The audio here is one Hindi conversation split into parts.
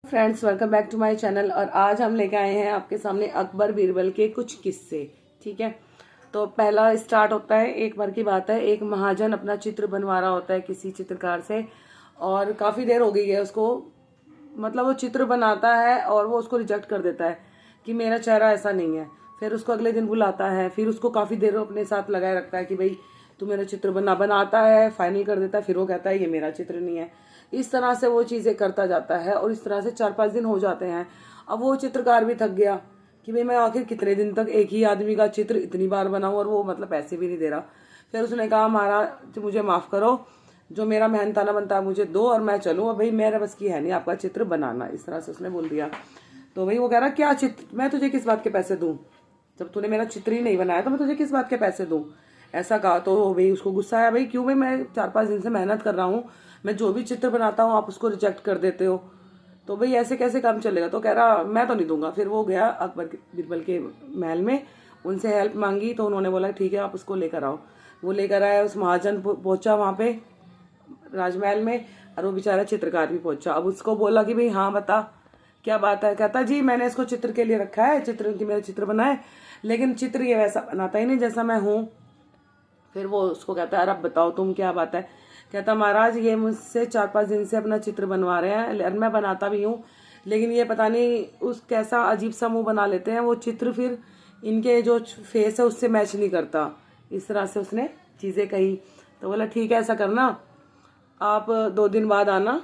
Friends, welcome back to my channel. और आज हम लेके आए हैं आपके सामने अकबर बीरबल के कुछ किस्से। ठीक है, तो पहला स्टार्ट होता है, एक बार की बात है, एक महाजन अपना चित्र बनवा रहा होता है किसी चित्रकार से, और काफ़ी देर हो गई है उसको, मतलब वो चित्र बनाता है और वो उसको रिजेक्ट कर देता है कि मेरा चेहरा ऐसा नहीं है। फिर उसको अगले दिन बुलाता है, फिर उसको काफ़ी देर अपने साथ लगाए रखता है कि भाई तू मेरा चित्र बनाता है, फाइनल कर देता है, फिर वो कहता है ये मेरा चित्र नहीं है। इस तरह से वो चीज़ें करता जाता है और इस तरह से 4-5 दिन हो जाते हैं। अब वो चित्रकार भी थक गया कि भाई मैं आखिर कितने दिन तक एक ही आदमी का चित्र इतनी बार बनाऊं, और वो मतलब पैसे भी नहीं दे रहा। फिर उसने कहा महाराज मुझे माफ़ करो, जो मेरा मेहनताना बनता है मुझे दो और मैं चलूँ, अब भाई मेरे बस की है नहीं आपका चित्र बनाना। इस तरह से उसने बोल दिया। तो भाई वो कह रहा क्या चित्र, मैं तुझे किस बात के पैसे दूं, जब तूने मेरा चित्र ही नहीं बनाया तो मैं तुझे किस बात के पैसे दूं। ऐसा कहा तो भाई उसको गुस्सा आया, भाई क्यों, भाई मैं 4-5 दिन से मेहनत कर रहा हूँ, मैं जो भी चित्र बनाता हूँ आप उसको रिजेक्ट कर देते हो, तो भाई ऐसे कैसे काम चलेगा। तो कह रहा मैं तो नहीं दूंगा। फिर वो गया अकबर बीरबल के महल में, उनसे हेल्प मांगी, तो उन्होंने बोला ठीक है आप उसको लेकर आओ। वो लेकर आया, उस महाजन पहुंचा वहाँ पे राजमहल में, और वो बेचारा चित्रकार भी पहुंचा। अब उसको बोला कि भाई हाँ बता क्या बात है। कहता जी मैंने इसको चित्र के लिए रखा है, चित्र की मेरा चित्र बनाए, लेकिन चित्र ये वैसा बनाता ही नहीं जैसा मैं हूँ। फिर वो उसको कहता है अरे अब बताओ तुम क्या बात है। कहता महाराज ये मुझसे 4-5 दिन से अपना चित्र बनवा रहे हैं, और मैं बनाता भी हूँ, लेकिन ये पता नहीं उस कैसा अजीब सा मुंह बना लेते हैं, वो चित्र फिर इनके जो फेस है उससे मैच नहीं करता। इस तरह से उसने चीज़ें कही। तो बोला ठीक है ऐसा करना, आप 2 दिन बाद आना,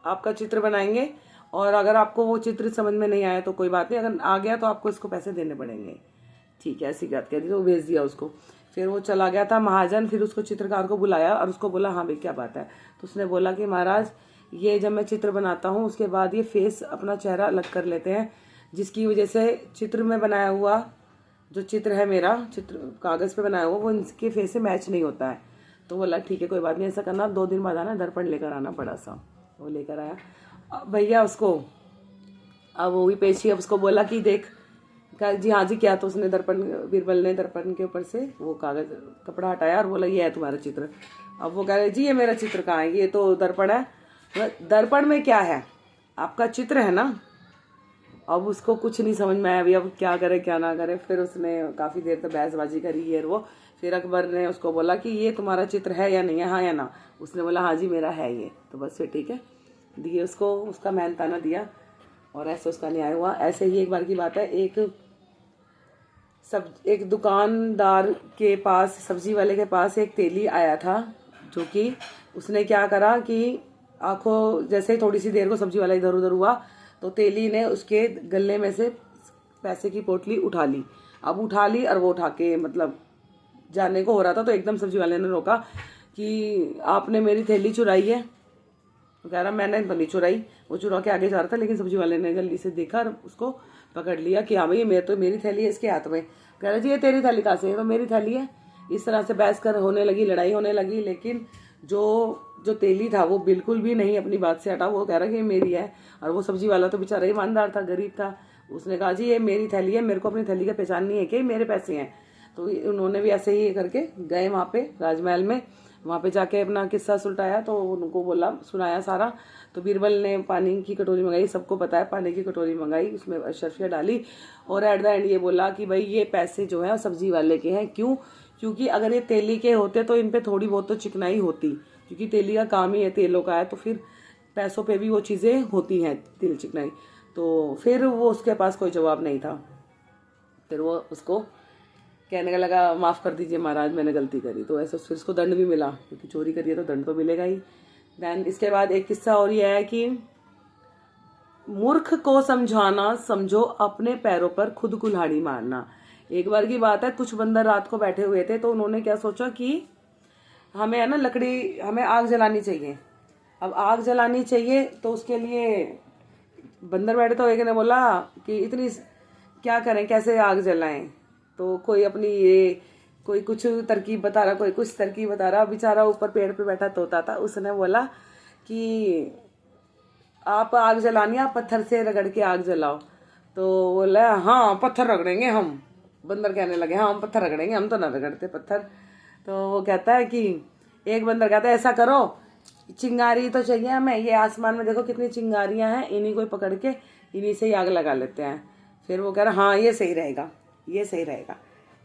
आपका चित्र बनाएंगे, और अगर आपको वो चित्र समझ में नहीं आया तो कोई बात नहीं, अगर आ गया तो आपको इसको पैसे देने पड़ेंगे। ठीक है ऐसी बात कह दी, तो वो भेज दिया उसको। फिर वो चला गया था महाजन, फिर उसको चित्रकार को बुलाया और उसको बोला हाँ भाई क्या बात है। तो उसने बोला कि महाराज ये जब मैं चित्र बनाता हूँ उसके बाद ये फेस अपना चेहरा अलग कर लेते हैं, जिसकी वजह से चित्र में बनाया हुआ जो चित्र है, मेरा चित्र कागज़ पे बनाया हुआ, वो इनके फेस से मैच नहीं होता है। तो बोला ठीक है कोई बात नहीं, ऐसा करना 2 दिन बाद आना, दर्पण लेकर आना बड़ा सा। वो लेकर आया। अब भैया उसको, अब वो भी पेशी, अब उसको बोला कि देख, कहा जी हाँ जी क्या। तो उसने दर्पण, बीरबल ने दर्पण के ऊपर से वो कागज कपड़ा हटाया और बोला ये है तुम्हारा चित्र। अब वो कह रहे जी ये मेरा चित्र कहाँ है, ये तो दर्पण है। दर्पण में क्या है, आपका चित्र है ना। अब उसको कुछ नहीं समझ में आया अभी, अब क्या करे क्या ना करे। फिर उसने काफ़ी देर तक बहसबाजी करी ये वो। फिर अकबर ने उसको बोला कि ये तुम्हारा चित्र है या नहीं है, हाँ या ना। उसने बोला हाँ जी मेरा है ये। तो बस फिर ठीक है, दिए उसको, उसका मेहनताना दिया, और ऐसे उसका न्याय हुआ। ऐसे ही एक बार की बात है, एक दुकानदार के पास, सब्जी वाले के पास एक तेली आया था, जो कि उसने क्या करा कि आंखों जैसे ही थोड़ी सी देर को सब्जी वाला इधर उधर हुआ, तो तेली ने उसके गले में से पैसे की पोटली उठा ली। अब उठा ली और वो उठा के मतलब जाने को हो रहा था, तो एकदम सब्जी वाले ने रोका कि आपने मेरी थैली चुराई है। तो कह रहा मैंने तो नहीं चुराई। वो चुरा के आगे जा रहा था, लेकिन सब्जी वाले ने जल्दी से देखा और उसको पकड़ लिया कि हाँ भाई मेरी थैली है इसके हाथ में। कह रहा जी ये तेरी थैली कहाँ से है, तो मेरी थैली है। इस तरह से बहस कर होने लगी, लड़ाई होने लगी, लेकिन जो तेली था वो बिल्कुल भी नहीं अपनी बात से हटा। वो कह रहा कि ये मेरी है, और वो सब्जी वाला तो बेचारा ईमानदार था, गरीब था। उसने कहा जी ये मेरी थैली है, मेरे को अपनी थैली का पहचान नहीं है कि मेरे पैसे हैं। तो उन्होंने भी ऐसे ही करके गए वहाँ पे राजमहल में, वहाँ पे जाके अपना किस्सा सुलटाया, तो उनको बोला, सुनाया सारा। तो बीरबल ने पानी की कटोरी मंगाई, सबको बताया, पानी की कटोरी मंगाई, उसमें अशरफिया डाली, और एट द एंड ये बोला कि भाई ये पैसे जो है सब्जी वाले के हैं। क्यों? क्योंकि अगर ये तेली के होते तो इन पे थोड़ी बहुत तो चिकनाई होती, क्योंकि तेली का काम ही है, तेलों का है, तो फिर पैसों पे भी वो चीज़ें होती हैं, तिल चिकनाई। तो फिर वो उसके पास कोई जवाब नहीं था। फिर वो उसको कहने लगा माफ़ कर दीजिए महाराज मैंने गलती करी। तो ऐसे फिर उसको दंड भी मिला, क्योंकि चोरी करी है तो दंड तो मिलेगा ही। देन इसके बाद एक किस्सा और ये है कि मूर्ख को समझाना समझो अपने पैरों पर खुद कुल्हाड़ी मारना। एक बार की बात है, कुछ बंदर रात को बैठे हुए थे, तो उन्होंने क्या सोचा कि हमें है ना लकड़ी, हमें आग जलानी चाहिए। अब आग जलानी चाहिए तो उसके लिए बंदर बैठे, तो एक ने बोला कि इतनी क्या करें, कैसे आग जलाएं। तो कोई अपनी ये कोई कुछ तरकीब बता रहा, कोई कुछ तरकीब बता रहा। बेचारा ऊपर पेड़ पे बैठा तोता था, उसने बोला कि आप आग जलानी, आप पत्थर से रगड़ के आग जलाओ। तो बोला हाँ पत्थर रगड़ेंगे हम। बंदर कहने लगे हाँ हम पत्थर रगड़ेंगे, हम तो ना रगड़ते पत्थर। तो वो कहता है कि एक बंदर कहता है ऐसा करो चिंगारी तो चाहिए हमें, ये आसमान में देखो कितनी चिंगारियां हैं, इन्हीं को पकड़ के इन्हीं से ही आग लगा लेते हैं। फिर वो कह रहा हाँ ये सही रहेगा, ये सही रहेगा,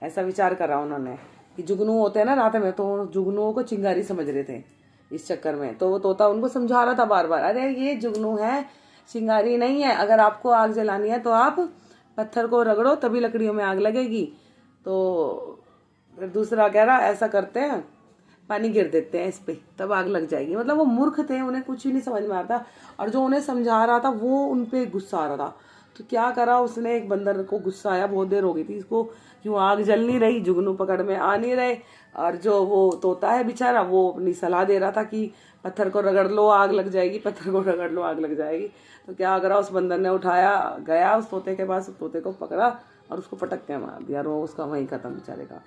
ऐसा विचार करा उन्होंने कि जुगनू होते हैं ना रात में, तो जुगनुओं को चिंगारी समझ रहे थे इस चक्कर में। तो वो तोता उनको समझा रहा था बार बार, अरे ये जुगनू है, चिंगारी नहीं है, अगर आपको आग जलानी है तो आप पत्थर को रगड़ो तभी लकड़ियों में आग लगेगी। तो फिर दूसरा कह रहा ऐसा करते हैं, पानी गिर देते हैं इस पे तब आग लग जाएगी। मतलब वो मूर्ख थे, उन्हें कुछ ही नहीं समझ में आता, और जो उन्हें समझा रहा था वो उन पे गुस्सा आ रहा था। तो क्या करा उसने, एक बंदर को गुस्सा आया, बहुत देर हो गई थी इसको, क्यों आग जल नहीं रही, जुगनू पकड़ में आ नहीं रहे, और जो वो तोता है बेचारा वो अपनी सलाह दे रहा था कि पत्थर को रगड़ लो आग लग जाएगी, पत्थर को रगड़ लो आग लग जाएगी। तो क्या करा, उस बंदर ने उठाया, गया उस तोते के पास, तोते को पकड़ा और उसको पटक के मार दिया, और वो उसका वहीं खत्म बेचारे का।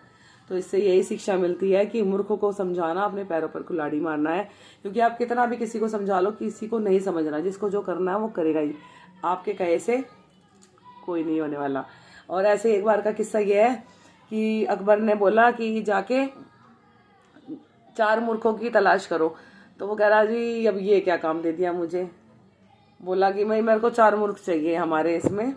तो इससे यही शिक्षा मिलती है कि मूर्खों को समझाना अपने पैरों पर कुल्हाड़ी मारना है, क्योंकि आप कितना भी किसी को समझा लो, किसी को नहीं समझना, जिसको जो करना है वो करेगा ही, आपके कहे से कोई नहीं होने वाला। और ऐसे एक बार का किस्सा ये है कि अकबर ने बोला कि जाके 4 मूर्खों की तलाश करो। तो वो कह रहा जी अब ये क्या काम दे दिया मुझे, बोला कि मेरे को 4 मूर्ख चाहिए, हमारे इसमें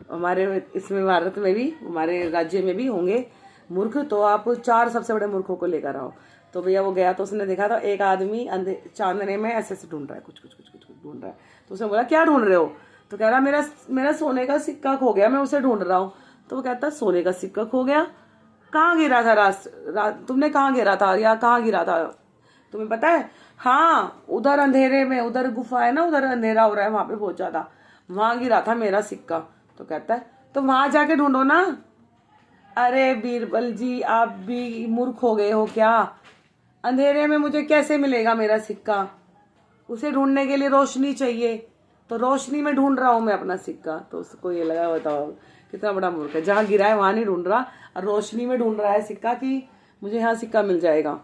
भारत में भी, हमारे राज्य में भी होंगे मूर्ख, तो आप 4 सबसे बड़े मूर्खों को लेकर आओ। तो भैया वो गया, तो उसने देखा था एक आदमी चांदने में ऐसे ऐसे ढूंढ रहा है, कुछ कुछ कुछ कुछ ढूंढ रहा है। तो उसने बोला क्या ढूंढ रहे हो, तो कह रहा मेरा सोने का सिक्का खो गया, मैं उसे ढूंढ रहा हूँ। तो वो कहता सोने का सिक्का खो गया, कहाँ गिरा था, तुमने कहाँ गिरा था या कहाँ गिरा था, तुम्हें पता है? हाँ उधर अंधेरे में, उधर गुफा है ना, उधर अंधेरा हो रहा है, वहां पे पहुंचा था, वहां गिरा था मेरा सिक्का। तो कहता है तो वहां जाके ढूंढो ना। अरे बीरबल जी आप भी मूर्ख हो गए हो क्या, अंधेरे में मुझे कैसे मिलेगा मेरा सिक्का, उसे ढूंढने के लिए रोशनी चाहिए, तो रोशनी में ढूंढ रहा हूं मैं अपना सिक्का। तो उसको ये लगा बताओ कितना बड़ा मूर्ख है, जहां गिरा है वहां नहीं ढूंढ रहा और रोशनी में ढूंढ रहा है सिक्का कि मुझे यहाँ सिक्का मिल जाएगा।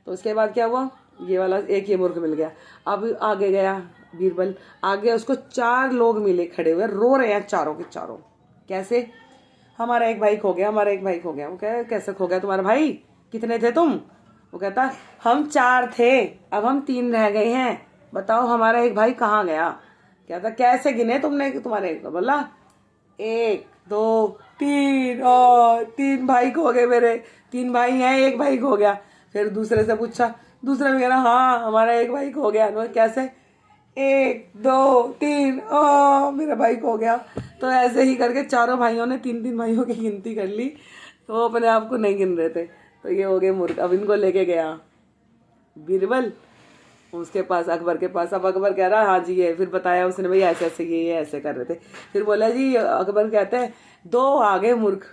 तो उसके बाद क्या हुआ, ये वाला एक ये मूर्ख मिल गया। अब आगे गया बीरबल, आगे उसको 4 लोग मिले खड़े हुए, रो रहे हैं चारों के चारों। कैसे, हमारा एक भाई खो गया, हमारा एक भाई खो गया। वो कहे कैसे खो गया तुम्हारा भाई, कितने थे तुम? वो कहता हम 4 थे, अब हम 3 रह गए हैं, बताओ हमारा एक भाई कहाँ गया। कहता कैसे गिने तुमने तुम्हारे? बोला 1 2 3 और 3 भाई खो गए मेरे, 3 भाई हैं, एक भाई खो गया। फिर दूसरे से पूछा, दूसरा भी कह रहा हाँ हमारा एक भाई खो गया। कैसे? 1 2 3 मेरा भाई खो गया। तो ऐसे ही करके चारों भाइयों ने 3 भाइयों की गिनती कर ली, तो वो अपने आप को नहीं गिन रहे थे। तो ये हो गए मूर्ख। अब इनको लेके गया बीरबल उसके पास, अकबर के पास। अब अकबर कह रहा हाँ जी ये, फिर बताया उसने भाई ऐसे ऐसे ये ऐसे कर रहे थे। फिर बोला जी, अकबर कहते हैं 2 आ गए मूर्ख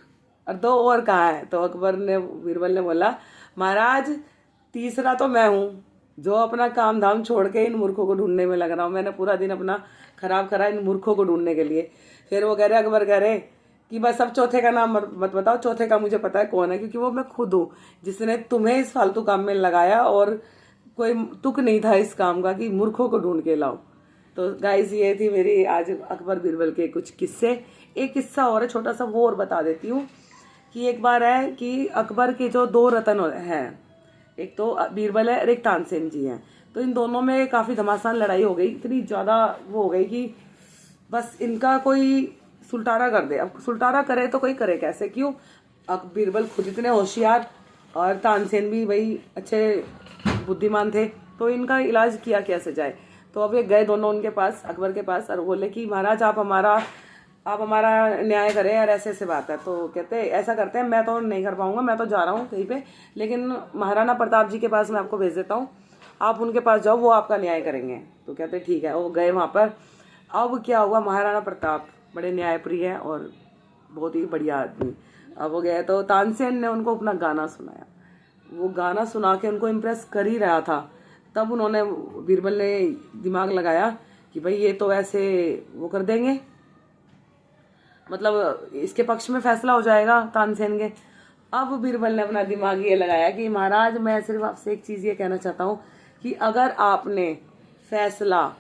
और 2 और कहाँ है? तो बीरबल ने बोला महाराज तीसरा तो मैं हूँ, जो अपना काम धाम छोड़ के इन मूर्खों को ढूंढने में लग रहा हूँ, मैंने पूरा दिन अपना खराब करा इन मूर्खों को ढूंढने के लिए। फिर वो कह रहे, अकबर कह रहे कि बस अब चौथे का नाम मत बताओ, चौथे का मुझे पता है कौन है, क्योंकि वो मैं खुद हूँ जिसने तुम्हें इस फालतू काम में लगाया, और कोई तुक नहीं था इस काम का कि मूर्खों को ढूंढ के लाओ। तो गाइस ये थी मेरी आज अकबर बीरबल के कुछ किस्से। एक किस्सा और है छोटा सा, वो और बता देती हूँ कि एक बार है कि अकबर के जो 2 रतन हैं, एक तो बीरबल है और एक तानसेन जी हैं। तो इन दोनों में काफ़ी घमासान लड़ाई हो गई, इतनी ज़्यादा वो हो गई कि बस इनका कोई सुलटारा कर दे। अब सुलटारा करे तो कोई करे कैसे, क्यों? अब बीरबल खुद इतने होशियार और तानसेन भी भाई अच्छे बुद्धिमान थे, तो इनका इलाज किया कैसे जाए। तो अब ये गए दोनों उनके पास, अकबर के पास, और बोले कि महाराज आप हमारा न्याय करें यार, ऐसे ऐसे बात है। तो कहते ऐसा करते हैं, मैं तो नहीं कर पाऊंगा, मैं तो जा रहा हूँ कहीं पे, लेकिन महाराणा प्रताप जी के पास मैं आपको भेज देता हूँ, आप उनके पास जाओ, वो आपका न्याय करेंगे। तो कहते ठीक है। वो गए वहाँ पर। अब क्या हुआ, महाराणा प्रताप बड़े न्यायप्रिय हैं और बहुत ही बढ़िया आदमी। अब वो गए तो तानसेन ने उनको अपना गाना सुनाया, वो गाना सुना के उनको इम्प्रेस कर ही रहा था। तब उन्होंने, बीरबल ने दिमाग लगाया कि भाई ये तो ऐसे वो कर देंगे, मतलब इसके पक्ष में फैसला हो जाएगा तानसेन के। अब बीरबल ने अपना दिमाग ये लगाया कि महाराज मैं सिर्फ आपसे एक चीज़ ये कहना चाहता हूँ कि अगर आपने फैसला,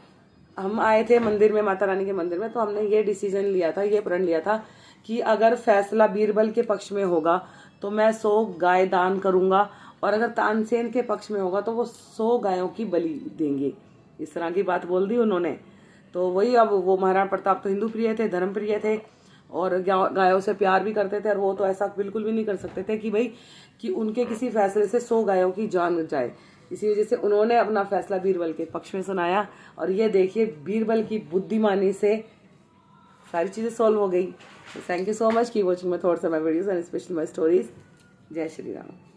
हम आए थे मंदिर में, माता रानी के मंदिर में, तो हमने ये डिसीजन लिया था, ये प्रण लिया था कि अगर फैसला बीरबल के पक्ष में होगा तो मैं 100 गाय दान करूंगा और अगर तानसेन के पक्ष में होगा तो वो 100 गायों की बलि देंगे। इस तरह की बात बोल दी उन्होंने। तो वही, अब वो महाराणा प्रताप तो हिंदू प्रिय थे, धर्म प्रिय थे और गायों से प्यार भी करते थे, और वो तो ऐसा बिल्कुल भी नहीं कर सकते थे कि भाई कि उनके किसी फैसले से 100 गायों की जान जाए। इसी वजह से उन्होंने अपना फैसला बीरबल के पक्ष में सुनाया। और ये देखिए, बीरबल की बुद्धिमानी से सारी चीज़ें सॉल्व हो गई। थैंक यू सो मच की watching my thoughts and my videos and specially my stories. जय श्री राम।